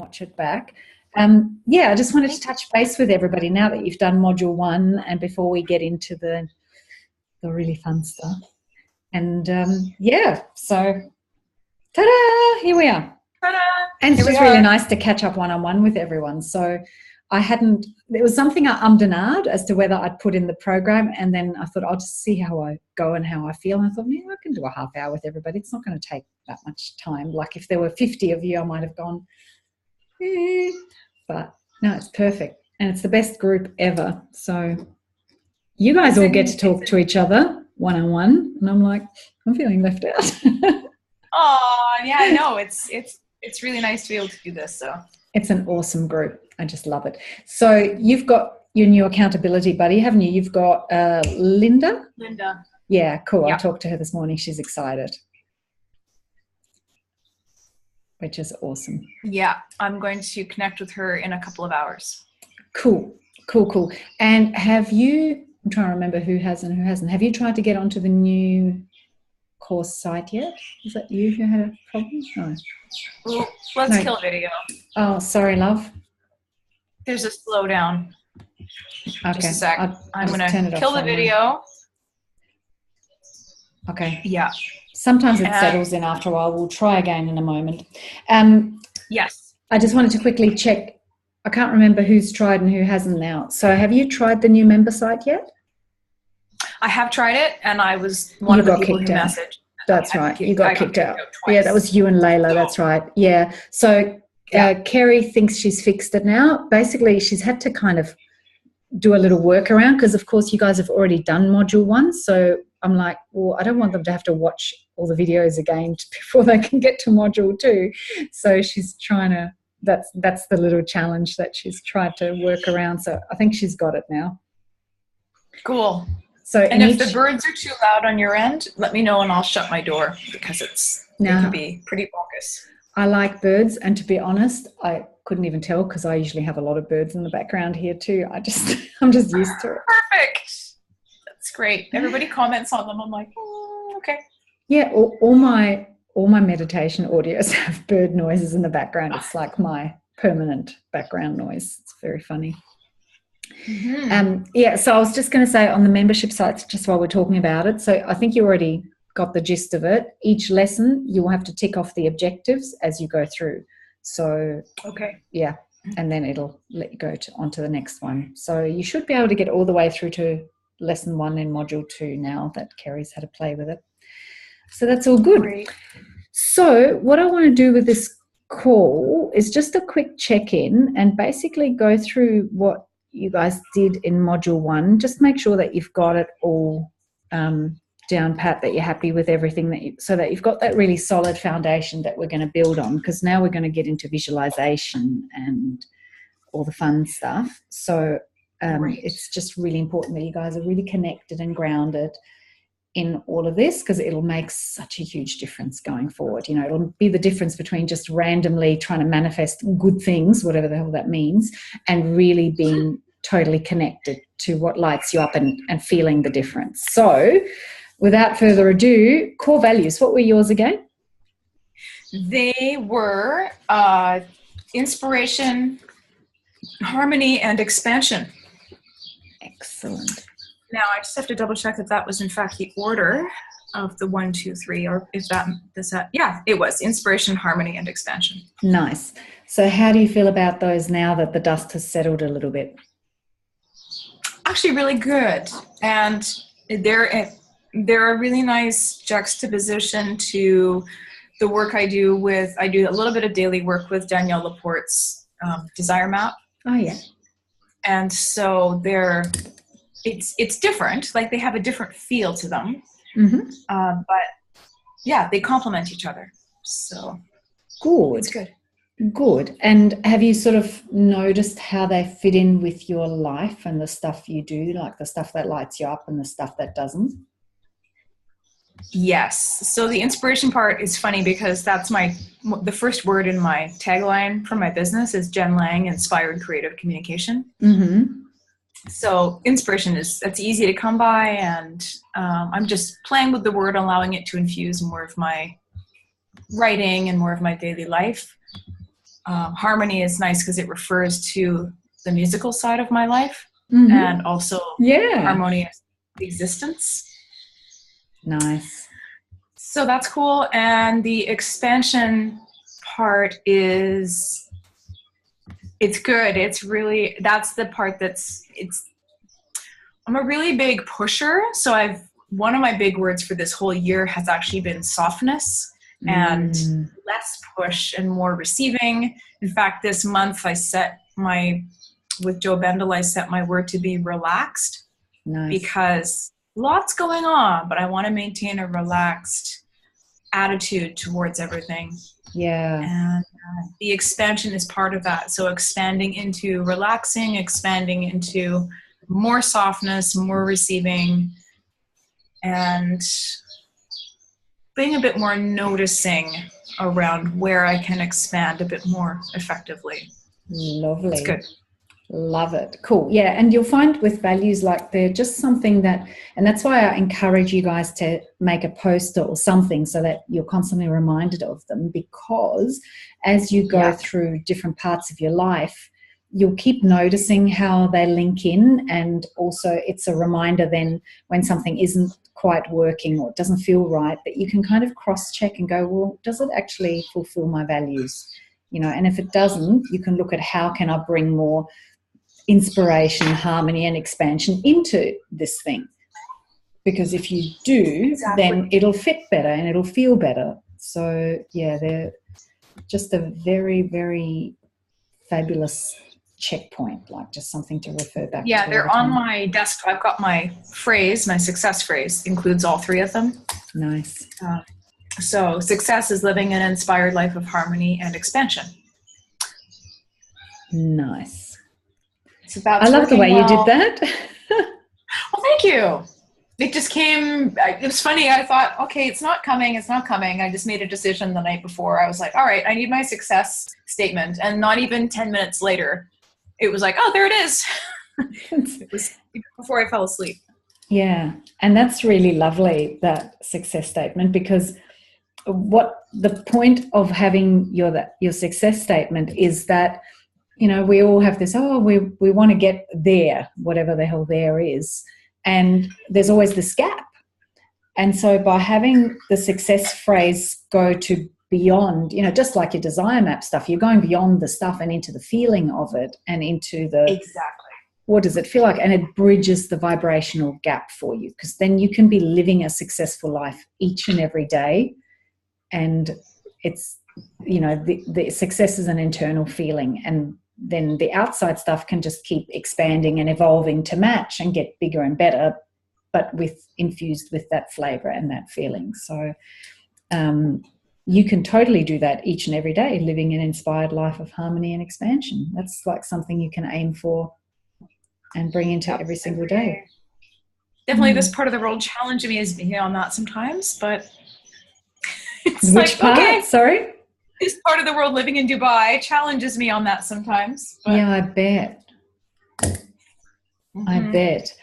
watch it back. Yeah, I just wanted to touch base with everybody now that you've done module 1 and before we get into the really fun stuff. And yeah, so ta-da, here we are. Ta-da! And it's just really nice to catch up one-on-one with everyone. So there was something I ummed and ahed as to whether I'd put in the program, and then I thought I'll just see how I go and how I feel. And I thought, yeah, I can do a half hour with everybody. It's not going to take that much time. Like if there were 50 of you, I might have gone, but no, it's perfect. And it's the best group ever. So you guys all get to talk to each other one-on-one, and I'm like, I'm feeling left out. Oh, yeah, I know. It's really nice to be able to do this. So it's an awesome group. I just love it. So you've got your new accountability buddy, haven't you? You've got Linda? Linda. Yeah, cool. Yeah. I talked to her this morning. She's excited, which is awesome. Yeah, I'm going to connect with her in a couple of hours. Cool. And I'm trying to remember who has and who hasn't. Have you tried to get onto the new course site yet? Is that you who had a problem? No. Ooh, let's kill a video. Oh, sorry, love. There's a slowdown. Okay. Just a sec. I'm going to kill the video. Okay. Yeah. Sometimes it settles in after a while. We'll try again in a moment. Yes. I just wanted to quickly check. I can't remember who's tried and who hasn't now. So have you tried the new member site yet? I have tried it, and I was one of the people who messaged. That's right. You got kicked out. Yeah, that was you and Layla. That's right. Yeah. So Kerry thinks she's fixed it now. Basically, she's had to kind of do a little workaround because, of course, you guys have already done module 1. So I'm like, well, I don't want them to have to watch all the videos again before they can get to module 2. So she's trying to, that's the little challenge that she's tried to work around. So I think she's got it now. Cool. So and if the birds are too loud on your end, let me know and I'll shut my door because it can be pretty bonkers. I like birds, and to be honest, I couldn't even tell because I usually have a lot of birds in the background here too. I'm just used to it. Perfect. That's great. Everybody comments on them. I'm like, okay. Yeah, all my meditation audios have bird noises in the background. It's like my permanent background noise. It's very funny. Mm-hmm. Yeah, so I was just going to say on the membership sites, just while we're talking about it, so I think you already got the gist of it. Each lesson you will have to tick off the objectives as you go through. So yeah, and then it'll let you go onto the next one. So you should be able to get all the way through to lesson 1 in module 2 now that Kerry's had a play with it. So that's all good. Great. So what I want to do with this call is just a quick check-in and basically go through what you guys did in module 1. Just make sure that you've got it all down pat, that you're happy with everything, so that you've got that really solid foundation that we're going to build on, because now we're going to get into visualization and all the fun stuff. So it's just really important that you guys are really connected and grounded in all of this, because it'll make such a huge difference going forward. You know, it'll be the difference between just randomly trying to manifest good things, whatever the hell that means, and really being totally connected to what lights you up and feeling the difference. So without further ado, core values, what were yours again? They were inspiration, harmony, and expansion. Excellent. Now, I just have to double check that that was in fact the order of the 1, 2, 3, or if yeah, it was inspiration, harmony, and expansion. Nice. So how do you feel about those now that the dust has settled a little bit? Actually, really good. And they're a really nice juxtaposition to the work I do a little bit of daily work with Danielle Laporte's Desire Map. Oh, yeah. And so it's different, like they have a different feel to them. Mm-hmm. But yeah, they complement each other. So good. It's good. Good. And have you sort of noticed how they fit in with your life and the stuff you do, like the stuff that lights you up and the stuff that doesn't? Yes. So the inspiration part is funny because that's the first word in my tagline for my business is Jen Lang, Inspired Creative Communication. Mm-hmm. So inspiration that's easy to come by, and I'm just playing with the word, allowing it to infuse more of my writing and more of my daily life. harmony is nice because it refers to the musical side of my life, and also harmonious existence. Nice. So that's cool. And the expansion part is, it's good. It's really, that's the part I'm a really big pusher. So one of my big words for this whole year has actually been softness and less push and more receiving. In fact, this month with Joe Bendel, I set my word to be relaxed. Nice. Because lots going on, but I want to maintain a relaxed attitude towards everything. Yeah. And the expansion is part of that. So expanding into relaxing, expanding into more softness, more receiving, and being a bit more noticing around where I can expand a bit more effectively. Lovely. It's good. Love it. Cool. Yeah. And you'll find with values, like they're just something that, and that's why I encourage you guys to make a poster or something so that you're constantly reminded of them, because as you go through different parts of your life, you'll keep noticing how they link in. And also it's a reminder then when something isn't quite working or it doesn't feel right, that you can kind of cross-check and go, well, does it actually fulfill my values? And if it doesn't, you can look at how can I bring more inspiration, harmony, and expansion into this thing. Because if you do, then it'll fit better and it'll feel better. So, yeah, they're just a very, very fabulous checkpoint, like just something to refer back to. Yeah, they're on my desk. I've got my success phrase, includes all three of them. Nice. So success is living an inspired life of harmony and expansion. Nice. So that's I love the way you did that. Well, thank you. It just came, it was funny. I thought, okay, it's not coming. I just made a decision the night before. I was like, all right, I need my success statement. And not even 10 minutes later, it was like, oh, there it is. It was before I fell asleep. Yeah. And that's really lovely, that success statement, because what the point of having your success statement is that, we all have this, we want to get there, whatever the hell there is. And there's always this gap. And so by having the success phrase go to beyond, just like your desire map stuff, you're going beyond the stuff and into the feeling of it and into the, exactly, what does it feel like? And it bridges the vibrational gap for you, because then you can be living a successful life each and every day. And it's, the success is an internal feeling, and then the outside stuff can just keep expanding and evolving to match and get bigger and better, but infused with that flavor and that feeling. So you can totally do that each and every day, living an inspired life of harmony and expansion. That's like something you can aim for and bring into every single day. Definitely this part of the world challenging me is being on that sometimes, but it's Which part? Okay. Sorry? This part of the world, living in Dubai, challenges me on that sometimes. But. Yeah, I bet. I bet.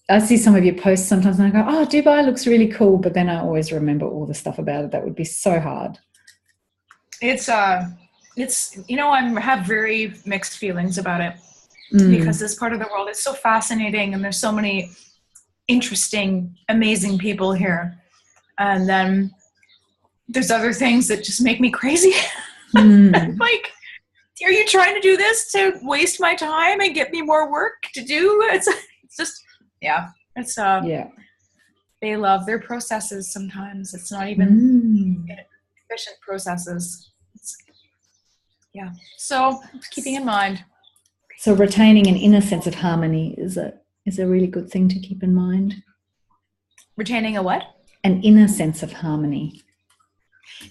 I see some of your posts sometimes and I go, oh, Dubai looks really cool, but then I always remember all the stuff about it. That would be so hard. It's I have very mixed feelings about it because this part of the world is so fascinating and there's so many interesting, amazing people here. And then there's other things that just make me crazy. Like, are you trying to do this to waste my time and get me more work to do? It's just, they love their processes sometimes. It's not even efficient processes. So keeping in mind. So retaining an inner sense of harmony is a really good thing to keep in mind. Retaining a what? An inner sense of harmony.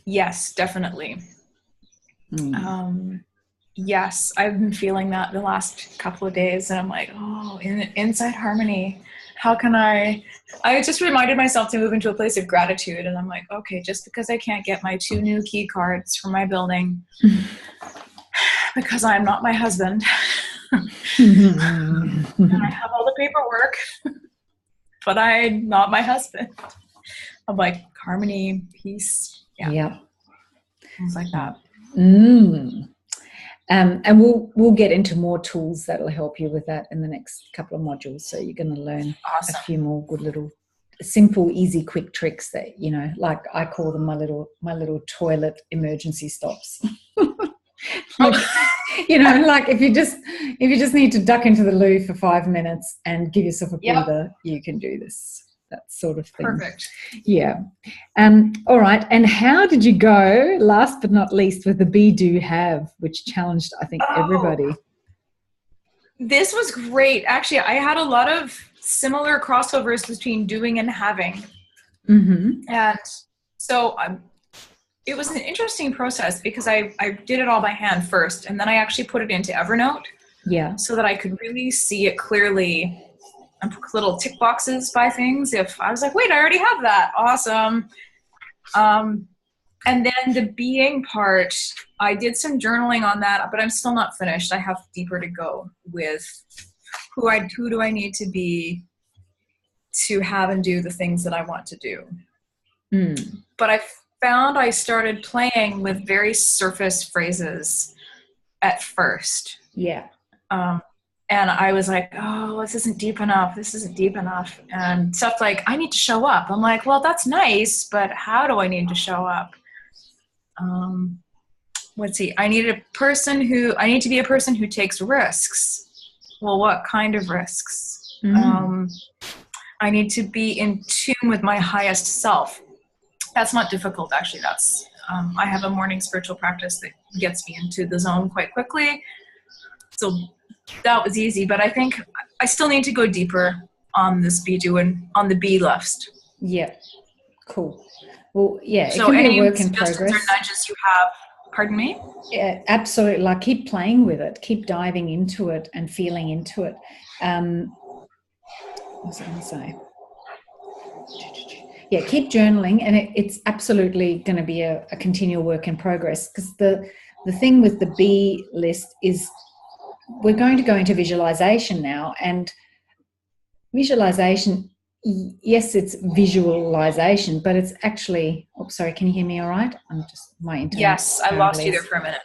Yes, definitely. Yes, I've been feeling that the last couple of days, and I'm like, inside harmony. How can I just reminded myself to move into a place of gratitude, and I'm like, okay, just because I can't get my 2 new key cards for my building because I'm not my husband and I have all the paperwork, but I'm not my husband. I'm like, harmony, peace. Yeah. Yep. Things like that. Mm. And we'll get into more tools that'll help you with that in the next couple of modules. So you're going to learn a Awesome. few more good little simple, easy, quick tricks that, you know, like I call them my little toilet emergency stops. Like, you know, like if you just need to duck into the loo for 5 minutes and give yourself a breather, you can do this. That sort of thing. Perfect. Yeah. All right. And how did you go, last but not least, with the Be Do Have, which challenged, I think, everybody? This was great. Actually, I had a lot of similar crossovers between doing and having. Mm-hmm. And so it was an interesting process because I did it all by hand first, and then I actually put it into Evernote. Yeah. So that I could really see it clearly and put little tick boxes by things. If I was like, wait, I already have that. Awesome. And then the being part, I did some journaling on that, but I'm still not finished. I have deeper to go with who do I need to be to have and do the things that I want to do. Mm. But I found I started playing with very surface phrases at first. Yeah. And I was like, oh, this isn't deep enough. This isn't deep enough. And stuff like, I need to show up. I'm like, well, that's nice, but how do I need to show up? Let's see. I need to be a person who takes risks. Well, what kind of risks? I need to be in tune with my highest self. That's not difficult, actually. That's I have a morning spiritual practice that gets me into the zone quite quickly. So that was easy, but I think I still need to go deeper on this be doing on the be list. Yeah. Cool. Well, yeah, it So can be any a work in suggestions progress. or nudges you have, pardon me? Yeah, absolutely. Like keep playing with it, keep diving into it and feeling into it. What was I going to say? Yeah, keep journaling, and it's absolutely going to be a continual work in progress, because the thing with the be list is we're going to go into visualization now, and visualization, yes, it's visualization, but it's actually, oh, sorry, can you hear me all right? I'm just, my internet. Yes, I lost you there for a minute.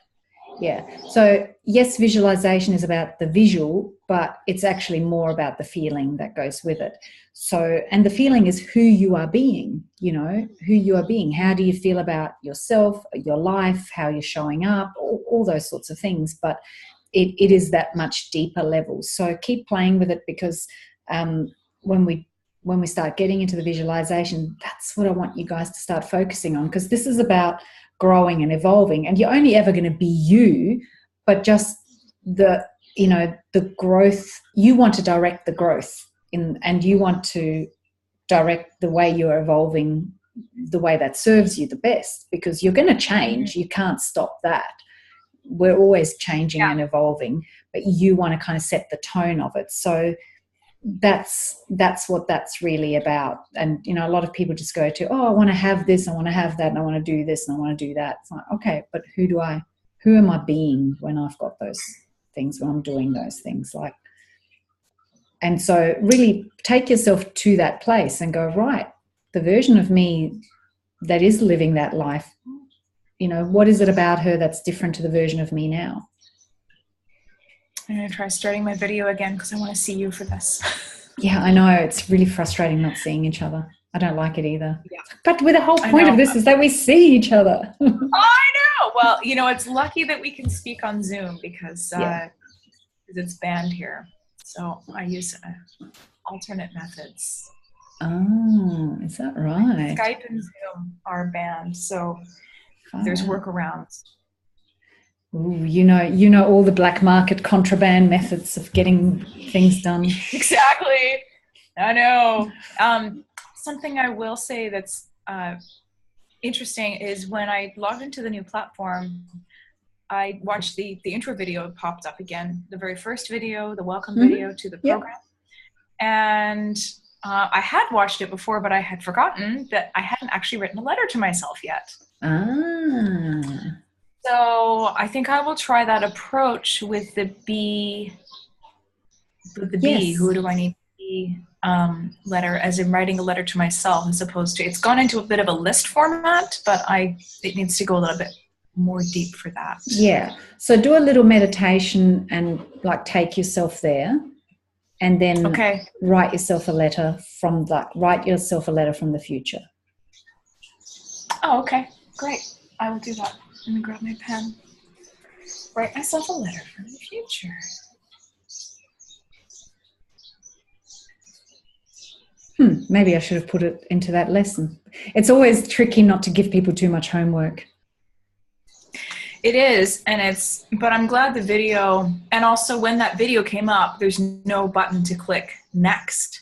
Yeah. So yes, visualization is about the visual, but it's actually more about the feeling that goes with it. So, and the feeling is who you are being, you know, who you are being. How do you feel about yourself, your life, how you're showing up, all those sorts of things. But it is that much deeper level. So keep playing with it, because when we start getting into the visualization, that's what I want you guys to start focusing on, because this is about growing and evolving, and you're only ever going to be you, but just the growth. You want to direct the growth and you want to direct the way you're evolving, the way that serves you the best, because you're going to change. You can't stop that. We're always changing and evolving, but you want to kind of set the tone of it. So that's what that's really about. And you know, a lot of people just go to, oh, I want to have this, I want to have that, and I want to do this, and I want to do that. It's like, okay, but who am I being when I've got those things, when I'm doing those things? Like, and so really take yourself to that place and go, right, the version of me that is living that life, you know, what is it about her that's different to the version of me now? I'm going to try starting my video again because I want to see you for this. Yeah, I know. It's really frustrating not seeing each other. I don't like it either. Yeah. But the whole point of this is that we see each other. I know. Well, you know, it's lucky that we can speak on Zoom because it's banned here. So I use alternate methods. Oh, is that right? Skype and Zoom are banned, so there's workarounds. Ooh, you know all the black market contraband methods of getting things done. Exactly. I know. Something I will say that's interesting is when I logged into the new platform, I watched the intro video popped up again, the very first video, the welcome video to the program. And I had watched it before, but I had forgotten that I hadn't actually written a letter to myself yet. So I think I will try that approach with the B. B, who do I need to be letter, as in writing a letter to myself, as opposed to, it's gone into a bit of a list format, but it needs to go a little bit more deep for that. Yeah. So do a little meditation and like take yourself there, and then write yourself a letter from the future. Oh, okay. Great. I will do that. Let me grab my pen. Write myself a letter from the future. Maybe I should have put it into that lesson. It's always tricky not to give people too much homework. It is, but I'm glad the video, and also when that video came up, there's no button to click next,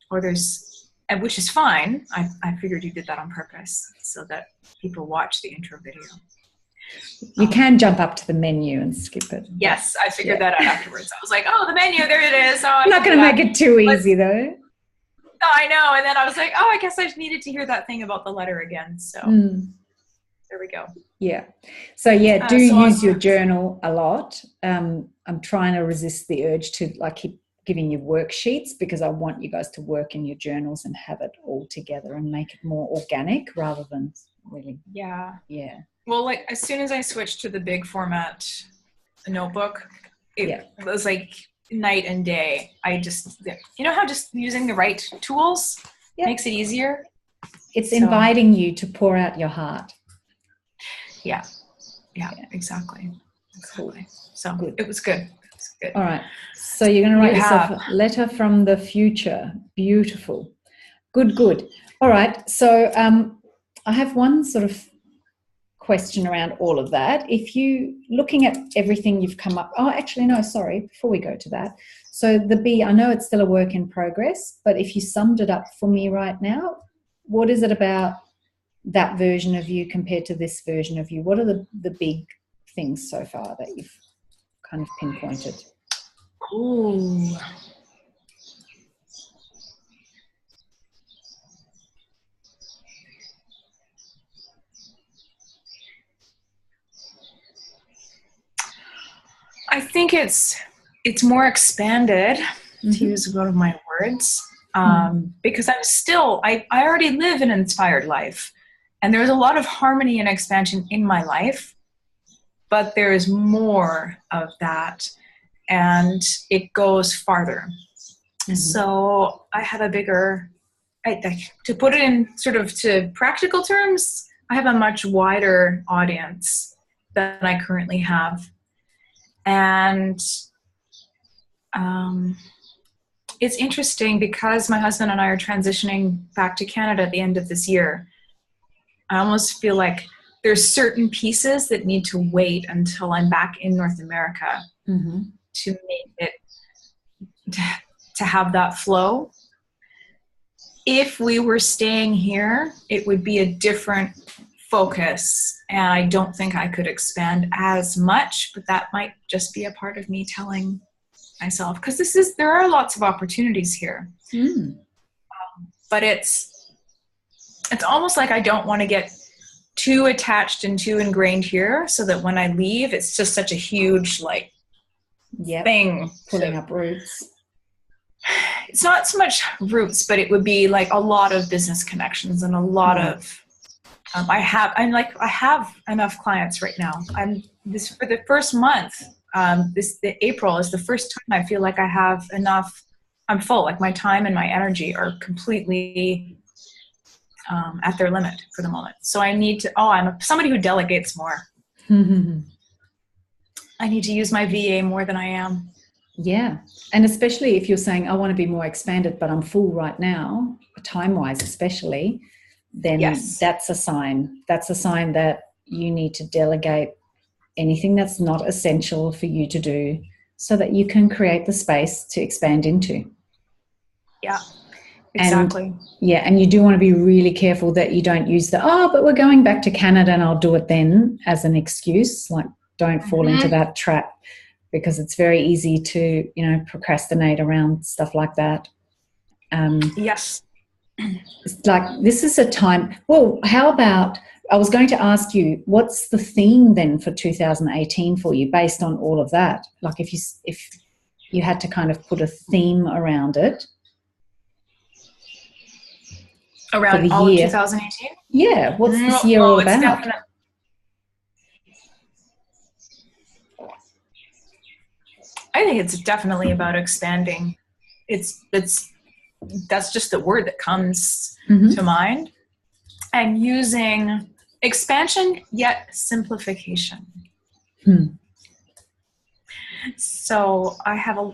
which is fine. I figured you did that on purpose so that people watch the intro video. You can jump up to the menu and skip it. Yes, I figured that out afterwards. I was like, oh, the menu, there it is. Oh, I'm not going to make it too easy, though. No, I know. And then I was like, oh, I guess I needed to hear that thing about the letter again. So there we go. Yeah. So, use your journal a lot. I'm trying to resist the urge to like keep giving you worksheets, because I want you guys to work in your journals and have it all together and make it more organic rather than really. Yeah. Yeah. Well, like as soon as I switched to the big format notebook, it was like night and day. I just, how just using the right tools makes it easier. It's inviting you to pour out your heart. Yeah, exactly. Cool. So good. It was good. All right. So you're going to write yourself a letter from the future. Beautiful. Good. All right. So I have one sort of question around all of that. If you looking at everything you've come up, before we go to that. So the B, I know it's still a work in progress, but if you summed it up for me right now, what is it about that version of you compared to this version of you? What are the big things so far that you've kind of pinpointed? Ooh. I think it's more expanded, to use one of my words, because I already live an inspired life, and there's a lot of harmony and expansion in my life, but there is more of that, and it goes farther. So I have a bigger, to put it in sort of to practical terms, I have a much wider audience than I currently have. And it's interesting because my husband and I are transitioning back to Canada at the end of this year. I almost feel like there's certain pieces that need to wait until I'm back in North America to make it, to have that flow. If we were staying here, it would be a different focus, and I don't think I could expand as much, but that might just be a part of me telling myself, because there are lots of opportunities here. But it's almost like I don't want to get too attached and too ingrained here, so that when I leave, it's just such a huge thing pulling up roots. It's not so much roots, but it would be like a lot of business connections and a lot of I have enough clients right now. For the first month, April is the first time I feel like I have enough. I'm full. Like my time and my energy are completely at their limit for the moment. So I need to. I'm somebody who delegates more. I need to use my VA more than I am. Yeah, and especially if you're saying I want to be more expanded, but I'm full right now, time-wise especially. Then that's a sign. That's a sign that you need to delegate anything that's not essential for you to do, so that you can create the space to expand into. Yeah, exactly. And you do want to be really careful that you don't use but we're going back to Canada and I'll do it then as an excuse. Like, don't fall into that trap, because it's very easy to, procrastinate around stuff like that. Yes. It's like, this is a time. Well, how about, I was going to ask you, what's the theme then for 2018 for you based on all of that? Like if you had to kind of put a theme around it. Around all of 2018? Yeah. What's this year all about? I think it's definitely about expanding. That's just the word that comes to mind. And using expansion yet simplification. So I have a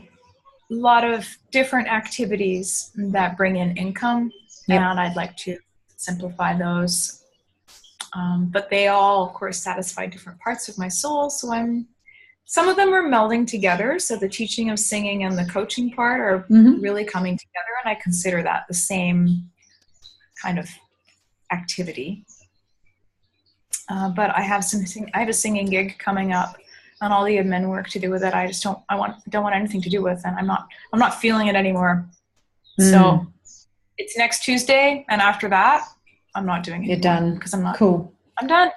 lot of different activities that bring in income, and I'd like to simplify those. But they all, of course, satisfy different parts of my soul. So some of them are melding together. So the teaching of singing and the coaching part are really coming together, and I consider that the same kind of activity. But I have a singing gig coming up, and all the admin work to do with it. I just don't want anything to do with, and I'm not feeling it anymore. So it's next Tuesday, and after that, I'm not doing it. You're done. Because I'm not. Cool. I'm done.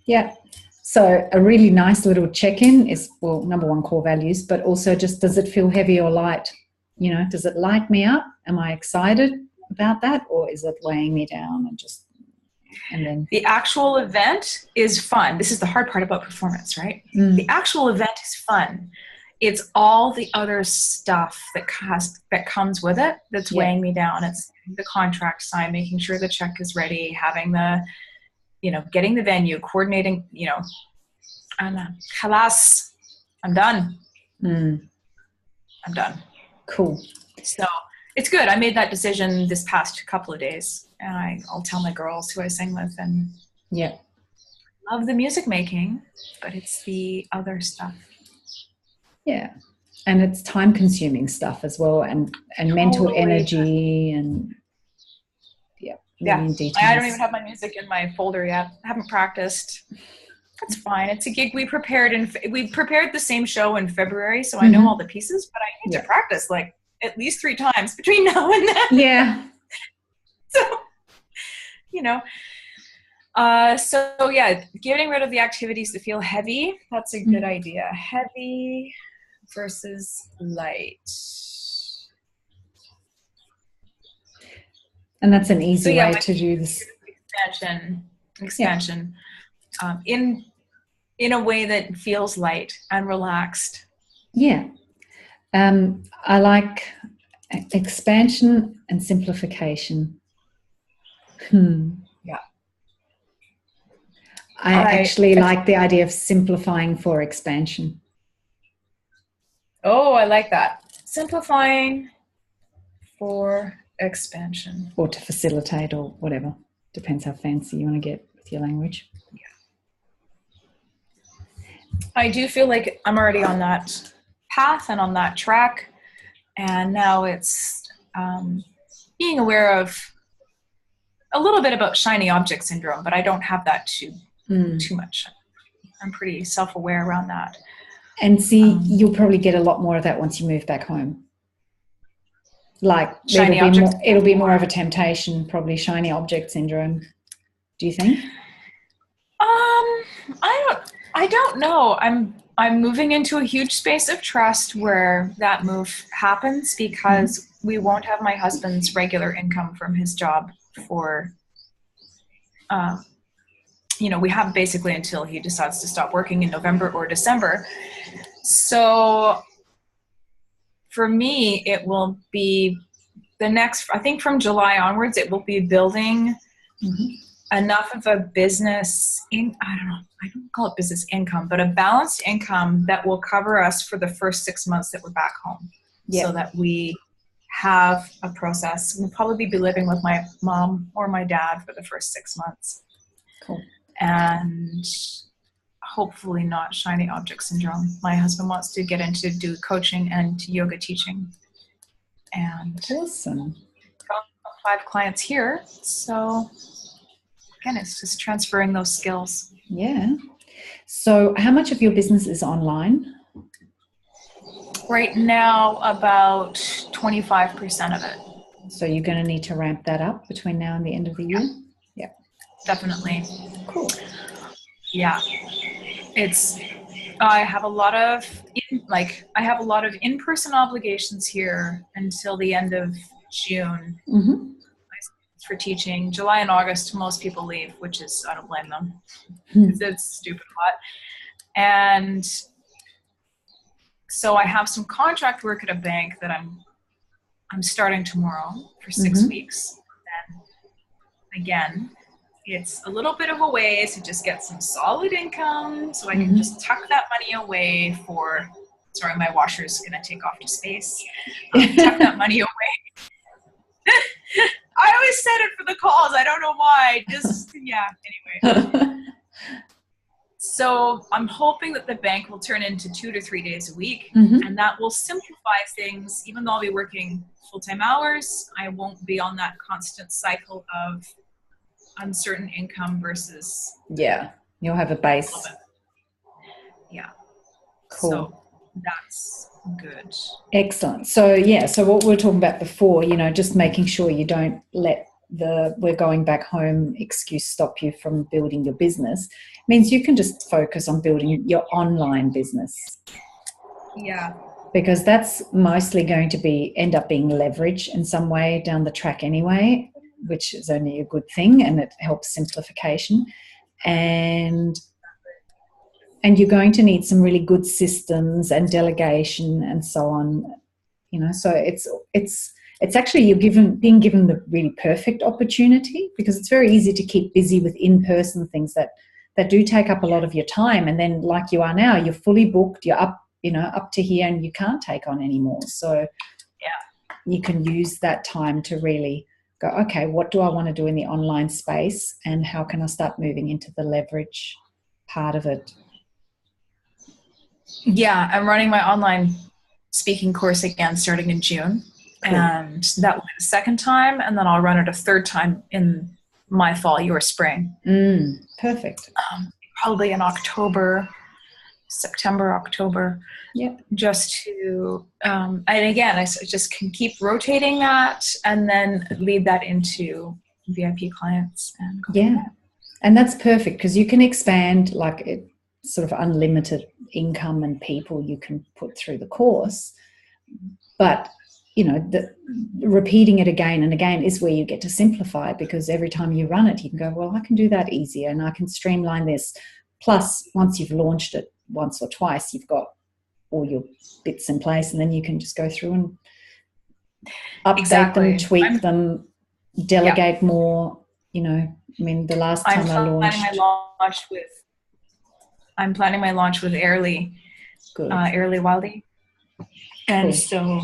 Yeah. So a really nice little check-in is, well, number one, core values, but also just, does it feel heavy or light? You know, does it light me up? Am I excited about that, or is it weighing me down? And then the actual event is fun. This is the hard part about performance, right? The actual event is fun. It's all the other stuff that comes with it that's weighing me down. It's the contract signed, making sure the check is ready, having getting the venue, coordinating, and halas, I'm done. I'm done. Cool. So it's good. I made that decision this past couple of days, and I'll tell my girls who I sing with, and love the music making, but it's the other stuff. Yeah. And it's time consuming stuff as well, and mental energy and details. I don't even have my music in my folder yet. I haven't practiced. That's fine. It's a gig we prepared the same show in February, so I know all the pieces, but I need to practice like at least 3 times between now and then. Yeah. So, getting rid of the activities that feel heavy, that's a good idea. Heavy versus light. And that's an easy way to do this. Expansion. In a way that feels light and relaxed. Yeah. I like expansion and simplification. Yeah. I actually like the idea of simplifying for expansion. Oh, I like that. Simplifying for expansion. Or to facilitate, or whatever. Depends how fancy you want to get with your language. Yeah. I do feel like I'm already on that path and on that track. And now it's being aware of a little bit about shiny object syndrome, but I don't have that too much. I'm pretty self-aware around that. And see, you'll probably get a lot more of that once you move back home. Like it'll be more of a temptation, probably shiny object syndrome. Do you think? I don't know. I'm moving into a huge space of trust where that move happens, because we won't have my husband's regular income from his job for we have basically until he decides to stop working in November or December. So for me, it will be I think from July onwards, it will be building enough of a business I don't call it business income, but a balanced income that will cover us for the first 6 months that we're back home. So that we have a process. We'll probably be living with my mom or my dad for the first 6 months. Cool. And hopefully not shiny object syndrome. My husband wants to get into do coaching and yoga teaching. And awesome. Got 5 clients here. So again, it's just transferring those skills. Yeah. So how much of your business is online? Right now, about 25% of it. So you're going to need to ramp that up between now and the end of the year? Yeah. Definitely. Cool. Yeah. I have a lot of in-person obligations here until the end of June for teaching. July and August, most people leave, which is, I don't blame them. It's stupid hot. And So I have some contract work at a bank that I'm starting tomorrow for 6 weeks. And again, it's a little bit of a way to just get some solid income so I can just tuck that money away for, sorry, my washer's going to take off to space. Tuck that money away. I always said it for the calls. I don't know why. Just, yeah, anyway. So I'm hoping that the bank will turn into 2 to 3 days a week, and that will simplify things. Even though I'll be working full-time hours, I won't be on that constant cycle of uncertain income versus. Yeah, you'll have a base. Yeah. Cool. So that's good. Excellent. So yeah, so what we were talking about before, you know, just making sure you don't let the "we're going back home" excuse stop you from building your business. Means you can just focus on building your online business. Yeah. Because that's mostly going to end up being leverage in some way down the track anyway, which is only a good thing, and it helps simplification. And you're going to need some really good systems and delegation and so on, you know. So it's actually being given the really perfect opportunity, because it's very easy to keep busy with in-person things that do take up a lot of your time, and then like you are now, you're fully booked, you're up to here, and you can't take on anymore. So yeah, you can use that time to really go, okay, what do I want to do in the online space, and how can I start moving into the leverage part of it? Yeah, I'm running my online speaking course again starting in June. Cool. And that will be the second time, and then I'll run it a third time in my fall, your spring. Perfect. Probably in September, October. Yep. Just to, and again, I just can keep rotating that and then lead that into VIP clients. And that's perfect, because you can expand like it, sort of unlimited income and people you can put through the course. But, you know, repeating it again and again is where you get to simplify, because every time you run it, you can go, well, I can do that easier and I can streamline this. Plus, once you've launched it once or twice, you've got all your bits in place, and then you can just go through and update them, tweak them, delegate more. You know, I mean, the last time I launched. I'm planning my launch with Airly Wildy. And cool. So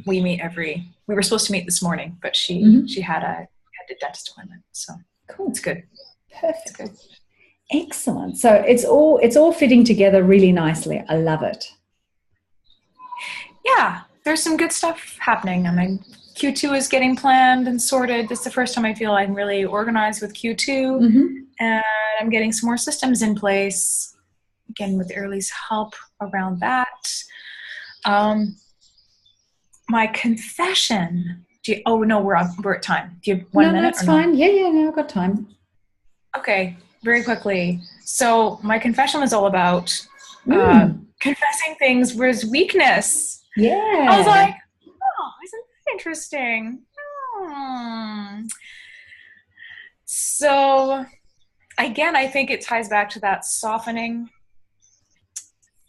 we meet we were supposed to meet this morning, but she had a dentist appointment. So cool. It's good. Perfect. It's good. Excellent. So it's all fitting together really nicely. I love it. Yeah, there's some good stuff happening. I mean, Q2 is getting planned and sorted. This is the first time I feel I'm really organized with Q2, and I'm getting some more systems in place. Again, with Early's help around that. My confession. We're at time. Do you have 1 minute? No, that's fine. Yeah, no, I've got time. Okay, very quickly. So my confession was all about confessing things was weakness. Yeah. I was like, oh, isn't that interesting? So again, I think it ties back to that softening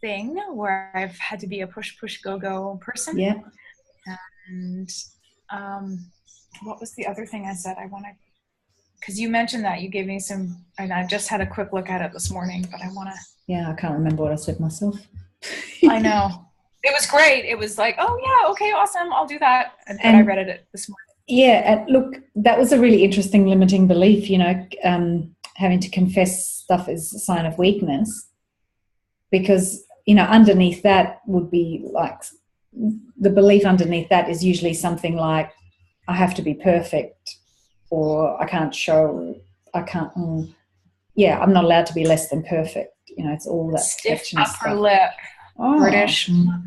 thing where I've had to be a push, go person. Yeah. And what was the other thing I said? Because you mentioned that you gave me some, and I just had a quick look at it this morning, but I want to. Yeah, I can't remember what I said myself. I know. It was great. It was like, oh yeah, okay, awesome, I'll do that. And I read it this morning. Yeah, and look, that was a really interesting limiting belief, you know, having to confess stuff is a sign of weakness, because, you know, underneath that would be like, the belief underneath that is usually something like, I have to be perfect, or I'm not allowed to be less than perfect. You know, it's all that stiff upper lip. British mother.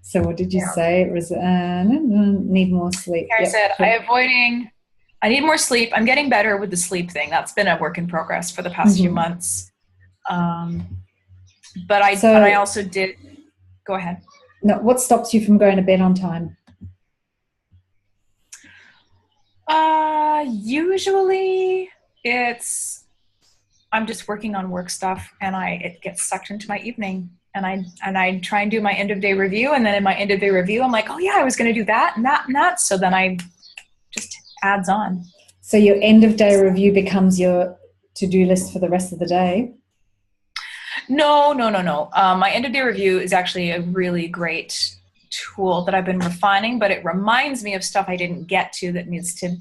So what did you say? It was need more sleep. I said I need more sleep. I'm getting better with the sleep thing. That's been a work in progress for the past few months. But I also did. Go ahead. No, what stops you from going to bed on time? Usually it's I'm just working on work stuff, and it gets sucked into my evening, and I try and do my end of day review, and then in my end of day review, I'm like, oh yeah, I was going to do that and that and that. So then I just adds on. So your end of day review becomes your to-do list for the rest of the day? No. My end of day review is actually a really great tool that I've been refining, but it reminds me of stuff I didn't get to that needs to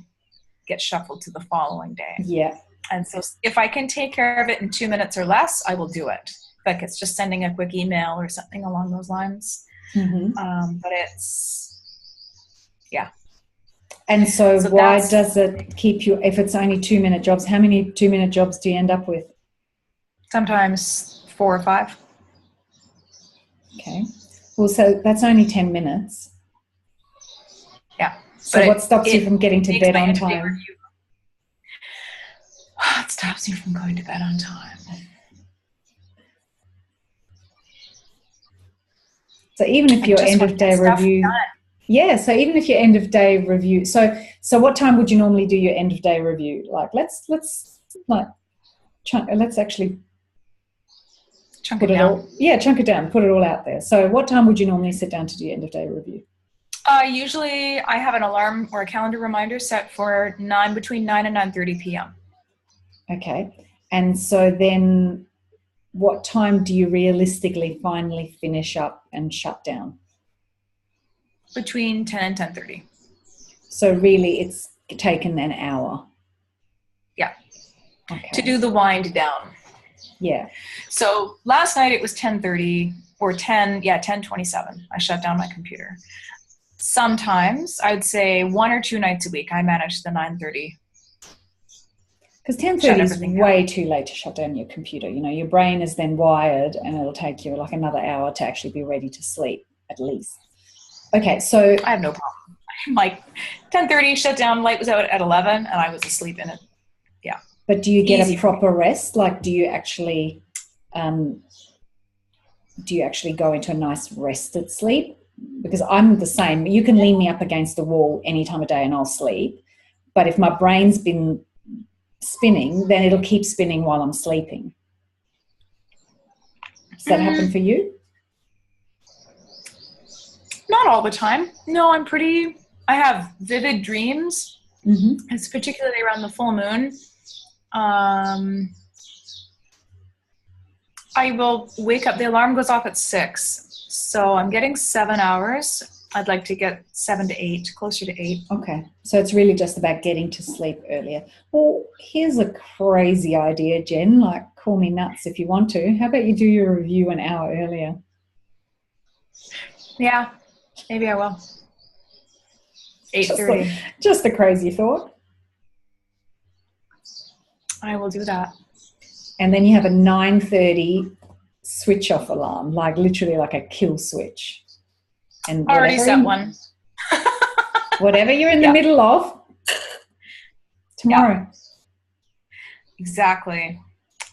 get shuffled to the following day. Yeah. And so if I can take care of it in 2 minutes or less, I will do it. Like it's just sending a quick email or something along those lines. But yeah. And so why does it keep you, if it's only 2-minute jobs, how many 2-minute jobs do you end up with? Sometimes 4 or 5. Okay. Well, so that's only 10 minutes. Yeah. So what stops you from getting to bed on time? It stops you from going to bed on time. So even if your end of day review, so even if your end of day review, so what time would you normally do your end of day review? Like let's actually chunk it down. Chunk it down, put it all out there. So what time would you normally sit down to do your end of day review? Usually I have an alarm or a calendar reminder set for between 9 and 9:30 p.m. Okay. And so then what time do you realistically finally finish up and shut down? Between 10 and 10:30. So really it's taken an hour? Yeah. Okay. To do the wind down. Yeah. So last night it was 10:30 or 10:27. I shut down my computer. Sometimes I'd say 1 or 2 nights a week I manage the 9:30. Because 10:30 is way too late to shut down your computer. You know, your brain is then wired and it'll take you like another hour to actually be ready to sleep at least. Okay, so I have no problem. I'm like 10:30 shut down, light was out at 11 and I was asleep in it. Yeah. But do you get a proper rest? Like do you actually go into a nice rested sleep? Because I'm the same. You can lean me up against the wall any time of day and I'll sleep. But if my brain's been spinning, then it'll keep spinning while I'm sleeping. Does that happen for you? Not all the time. No, I have vivid dreams. It's particularly around the full moon. I will wake up, the alarm goes off at 6. So I'm getting 7 hours. I'd like to get 7 to 8, closer to 8. Okay. So it's really just about getting to sleep earlier. Well, here's a crazy idea, Jen. Like, call me nuts if you want to. How about you do your review an hour earlier? Yeah, maybe I will. 8:30. Just a crazy thought. I will do that. And then you have a 9:30 switch off alarm, like literally like a kill switch. And already set one. Whatever you're in the middle of, tomorrow. Yeah. Exactly.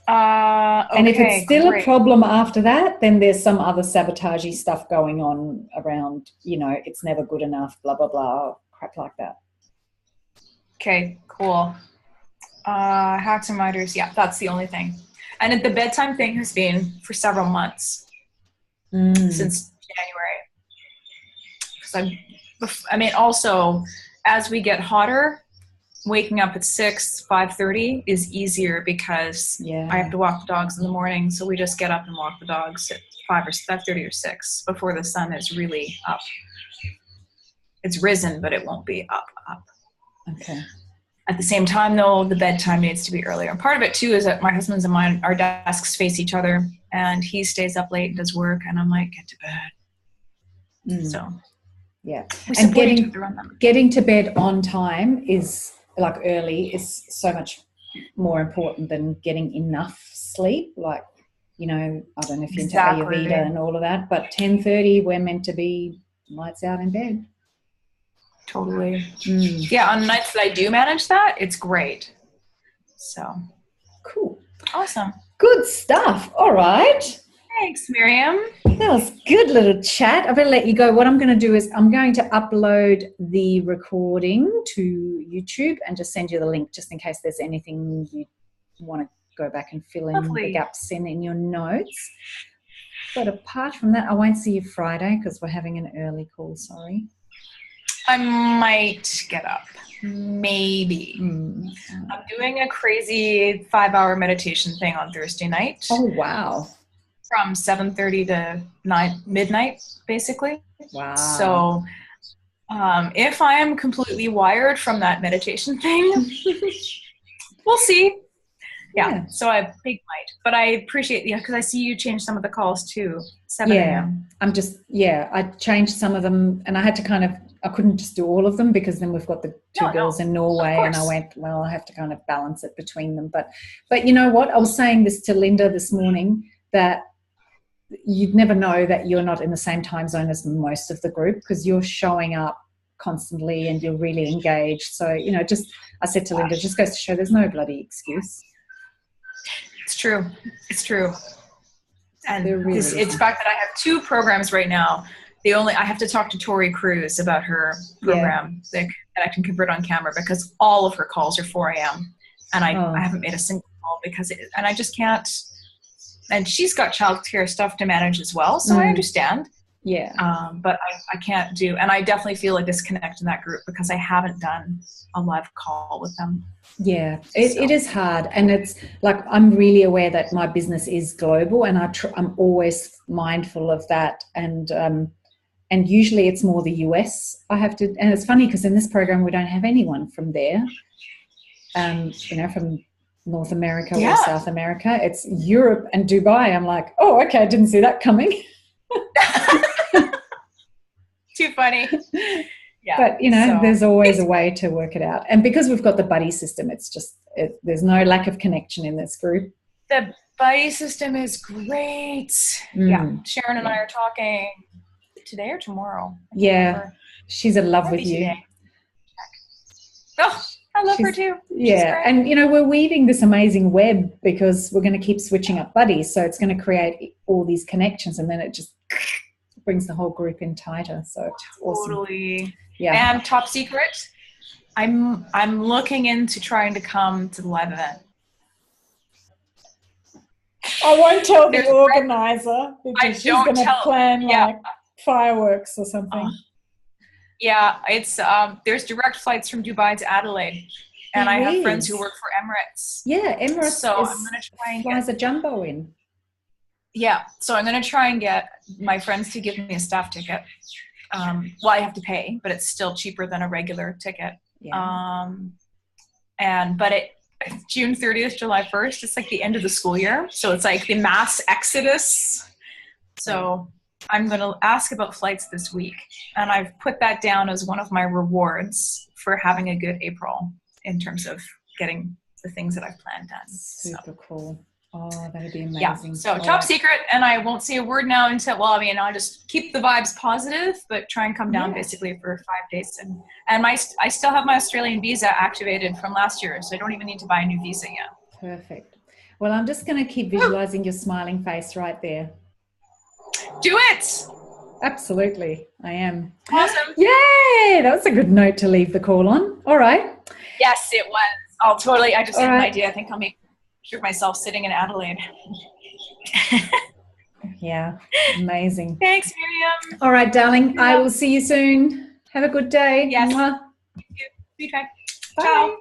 And if it's still a problem after that, then there's some other sabotagey stuff going on around, you know, it's never good enough, blah, blah, blah, crap like that. Okay, cool. Hacks and reminders. Yeah, that's the only thing. And the bedtime thing has been for several months since January. I mean, also, as we get hotter, waking up at 5:30 is easier because I have to walk the dogs in the morning. So we just get up and walk the dogs at 5:30 or 6 before the sun is really up. It's risen, but it won't be up. Okay. At the same time, though, the bedtime needs to be earlier. And part of it, too, is that my husband's and mine, our desks face each other, and he stays up late and does work, and I'm like, get to bed. So, yeah. And getting to bed on time is, like early, is so much more important than getting enough sleep. Like, you know, I don't know if you're into Ayurveda and all of that, but 10:30, we're meant to be lights out in bed. Totally. Yeah, on nights that I do manage that, it's great. So cool. Awesome. Good stuff. All right. Thanks, Miriam. That was good little chat. I better let you go. What I'm going to do is I'm going to upload the recording to YouTube and just send you the link just in case there's anything you want to go back and fill in Lovely. the gaps in your notes. But apart from that, I won't see you Friday because we're having an early call, sorry. I might get up. Maybe. I'm doing a crazy 5-hour meditation thing on Thursday night. Oh, wow. From 7:30 to midnight, basically. Wow. So if I am completely wired from that meditation thing, we'll see. Yeah, so I think might. But I appreciate, because I see you change some of the calls too, 7 a.m. I changed some of them, and I had to I couldn't just do all of them because then we've got the two girls in Norway, and I went, well, I have to kind of balance it between them. But you know what? I was saying this to Linda this morning, that you'd never know that you're not in the same time zone as most of the group because you're showing up constantly and you're really engaged. So, I said to Linda, just goes to show there's no bloody excuse. It's true. It's true. And really it's the fact that I have 2 programs right now. I have to talk to Tori Cruz about her program that I can convert on camera because all of her calls are 4 a.m. And I haven't made a single call because and I just can't. And she's got childcare stuff to manage as well. So I understand. Yeah. But I can't do, and I definitely feel a disconnect in that group because I haven't done a live call with them. Yeah, it is hard. And it's like, I'm really aware that my business is global and I'm always mindful of that. And usually it's more the US I have to, and it's funny because in this program, we don't have anyone from there, from North America or South America. It's Europe and Dubai. I'm like, oh, okay, I didn't see that coming. Too funny. Yeah. But, there's always a way to work it out. And because we've got the buddy system, it's just, there's no lack of connection in this group. The buddy system is great. Yeah. Sharon and I are talking today or tomorrow. Yeah. She's in love with you. Today. Oh, I love her too. Yeah. And, we're weaving this amazing web because we're going to keep switching up buddies. So it's going to create all these connections and then it just brings the whole group in tighter. So it's totally. Awesome. Yeah. And top secret, I'm looking into trying to come to the live event. I won't tell the organizer because she's going to plan fireworks or something. It's there's direct flights from Dubai to Adelaide, and I have friends who work for Emirates. Yeah, Emirates. So I'm going to try and flies a jumbo in. Yeah, so I'm going to try and get my friends to give me a staff ticket. I have to pay, but it's still cheaper than a regular ticket. Yeah. But June 30th, July 1st, it's like the end of the school year. So it's like the mass exodus. So I'm going to ask about flights this week. And I've put that down as one of my rewards for having a good April in terms of getting the things that I've planned done. Super cool. Oh, that'd be amazing. Yeah, so top secret, and I won't say a word now until, I'll just keep the vibes positive, but try and come down basically for 5 days. And I still have my Australian visa activated from last year, so I don't even need to buy a new visa yet. Perfect. Well, I'm just going to keep visualizing your smiling face right there. Do it! Absolutely, I am. Awesome. Yay! That was a good note to leave the call on. All right. Yes, it was. Oh, totally. I just had an idea. I think I'll make sure myself sitting in Adelaide. Yeah, amazing. Thanks, Miriam. All right, darling. I will see you soon. Have a good day. Yes. Mwah. Thank you. Bye. Ciao.